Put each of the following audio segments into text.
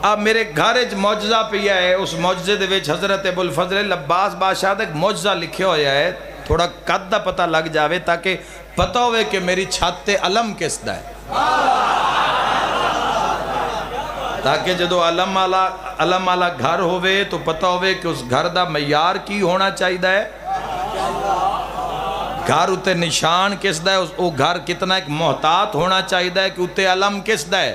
اب میرے گھر معجزہ پیا ہے، اس معجزے دے وچ حضرت ابو الفضل عباس بادشاہ دا معجزہ لکھیا ہویا ہے، تھوڑا قد دا پتہ لگ جاوے تاکہ پتہ ہوئے کہ میری چھت تے علم کس دا ہے، تاکہ جدو علم والا گھر ہوئے تو پتہ ہوئے کہ اس گھر دا معیار کی ہونا چاہیے ہے، گھر اتے نشان کس دا ہے، وہ گھر کتنا ایک محتاط ہونا چاہیے ہے کہ اتے علم کس دا ہے۔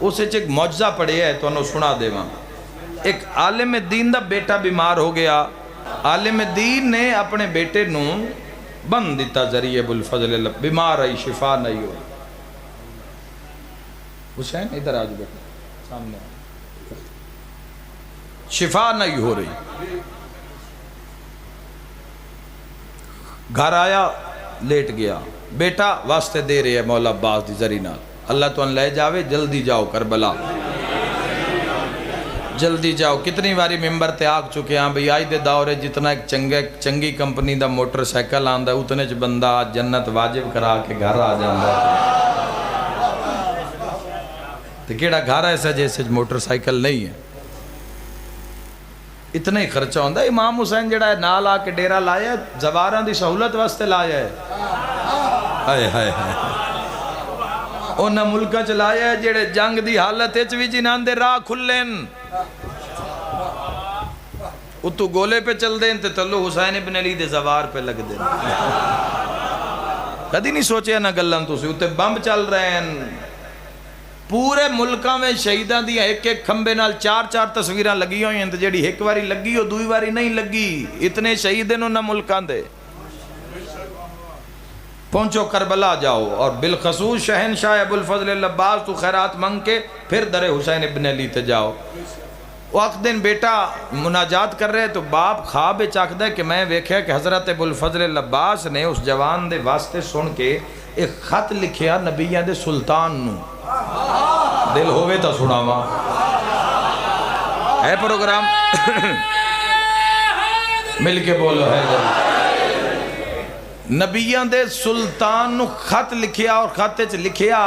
اسے ایک معجزہ پڑھے ہے تو انہوں سنا دے وہاں، ایک عالم دین دا بیٹا بیمار ہو گیا، عالم دین نے اپنے بیٹے نو بند دیتا ذریعہ ابو الفضل اللہ، بیمار آئی شفا نہیں ہو۔ حسین ادھر آج بیٹا سامنے شفا نہیں ہو رہی، گھر آیا لیٹ گیا، بیٹا واسطے دے رہے ہیں مولا عباس دی ذریعہ نال، اللہ تو ان لے جاوے جلدی جاؤ کربلا، جلدی جاؤ۔ کتنی باری ممبر تے آگ چکے ہیں بھئی آئی دے دورے جتنا ایک چنگی کمپنی دا موٹر سائیکل آندہ اتنے چ بندہ جنت واجب کرا کے گھر آ جاندہ، تو کیڑا گھر ایسا جیسے موٹر سائیکل نہیں ہے، اتنا ہی خرچہ ہوندہ۔ امام حسین جڑا ہے نال آ کے ڈیرہ لایا ہے، زواراں دی سہولت واسطے لایا ہے، ہائے ہائے ہائے انہاں ملکہ چلایا ہے جڑے جنگ دی حالت بھی جنان دے راہ کھلیں، اتو گولے پہ چل دیں تے تلو حسین ابن علی دے زوار پہ لگ دیں، کدی نہیں سوچے نہ گلن تو سے اتے بمب چل رہے ہیں، پورے ملکہ میں شہیدان دیا ایک کھمبے نال 4 تصویریں لگی ہوئی ہیں، تو جڑی ایک واری لگی ہو دوئی واری نہیں لگی، اتنے شہیدن انہاں ملکان دے۔ پہنچو کربلا جاؤ اور بالخصوص شہنشاہ ابو الفضل عباس تو خیرات منگ کے پھر در حسین ابن علی تے جاؤ۔ وقت دن بیٹا مناجات کر رہے تو باپ خواب چاکدہ کہ میں ویکھیا کہ حضرت ابو الفضل عباس نے اس جوان دے واسطے سن کے ایک خط لکھیا نبیان دے سلطان نو، دل ہوئے تا سناوا ہے پروگرام مل کے بولو ہے نبیان دے سلطان نو خط لکھیا اور خط چ لکھیا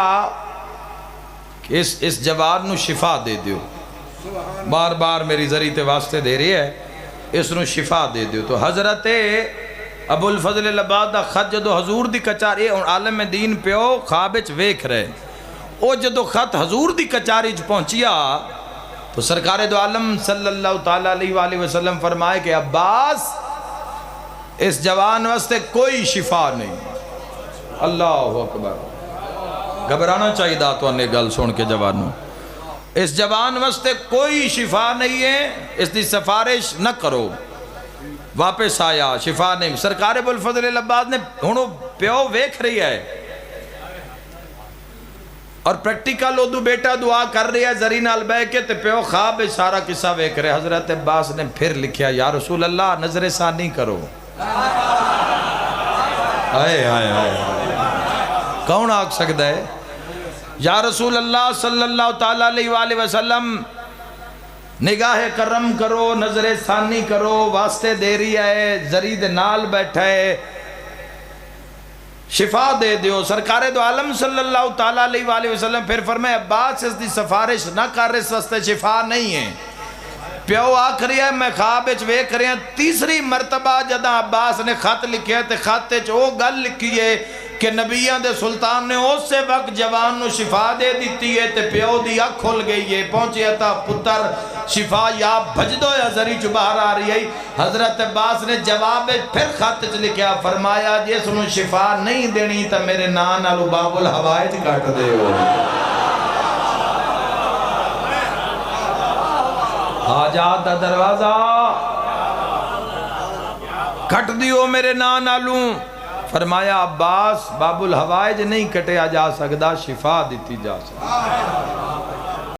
کہ اس جوان نو شفا دے دیو، بار بار میری ذریعے واسطے دے رہی ہے، اس نو شفا دے دیو۔ تو حضرت ابو الفضل عباس دا خط جدو حضور دی کچاری عالم دین پیو خوابچ ویکھ رہے، او جدو خط حضور دی کچاری چ پہنچیا تو سرکار دو عالم صلی اللہ تعالیٰ علیہ وآلہ وسلم فرمائے کہ عباس اس جوان واسطے کوئی شفا نہیں۔ اللہ اکبر، گھبرانا چاہیے داتوں نے گل سن کے جوانوں، اس جوان واسطے کوئی شفا نہیں ہے، اس دی سفارش نہ کرو۔ واپس آیا شفا نہیں، سرکار ابو الفضل عباس نے ہونو پیو ویکھ رہی ہے اور پریکٹیکل اردو بیٹا دعا کر رہی ہے ذریعہ نال بے کے تے پیو خواب سارا قصہ ویکھ رہے۔ حضرت عباس نے پھر لکھیا یا رسول اللہ نظر ثانی کرو، آئے آئے آئے کون آگ سکتا ہے؟ یا رسول اللہ صلی اللہ تعالیٰ علیہ وآلہ وسلم نگاہ کرم کرو، نظر ثانی کرو، واسطے دے رہی ہے، ذریعہ نال بیٹھا ہے، شفا دے دیو۔ سرکار دو عالم صلی اللہ تعالیٰ علیہ وآلہ وسلم پھر فرمائے عباس اس دی سفارش نہ کر، اس واسطے شفا نہیں ہے۔ پیو آکھ رہی ہے میں خواب ویکھ رہے ہیں، تیسری مرتبہ جدہ عباس نے خط لکھے تے خط او گل لکھی ہے کہ نبیان دے سلطان نے اس سے وقت جوان نو شفا دے دیتی ہے تے پیو دی اکھ کھل گئی ہے، پہنچیا تا پتر شفا یا بھجدو یا ذریع چو باہر آ رہی ہے۔ حضرت عباس نے جواب پھر خط چ لکھیا، فرمایا جس نو شفا نہیں دینی تا میرے نان آلو باب الحوائج کٹ دے ہو، حاجات دا دروازہ کٹ دیو میرے نان آلو۔ فرمایا عباس باب الحوائج نہیں کٹیا جا سکتا، شفا دیتی جا سکتا۔